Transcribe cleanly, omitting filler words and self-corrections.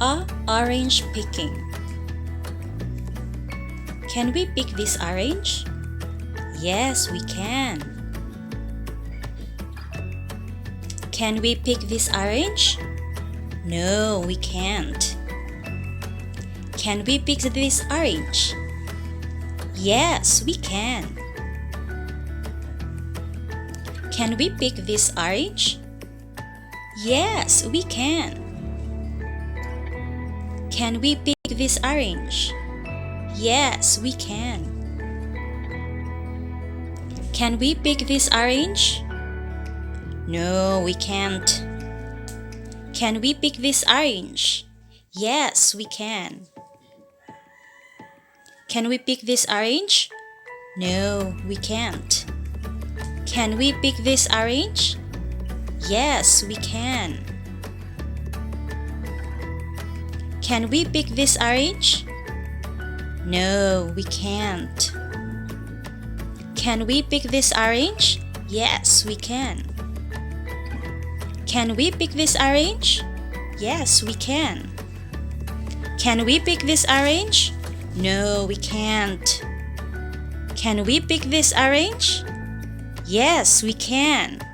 A orange picking. Can we pick this orange? Yes, we can. Can we pick this orange? No, we can't. Can we pick this orange? Yes, we can. Can we pick this orange? Yes, we can. Can we pick this orange? Yes, we can. Can we pick this orange? No, we can't. Can we pick this orange? Yes, we can. Can we pick this orange? No, we can't. Can we pick this orange? Yes, we can. Can we pick this orange? No, we can't. Can we pick this orange? Yes, we can. Can we pick this orange? Yes, we can. Can we pick this orange? No, we can't. Can we pick this orange? Yes, we can.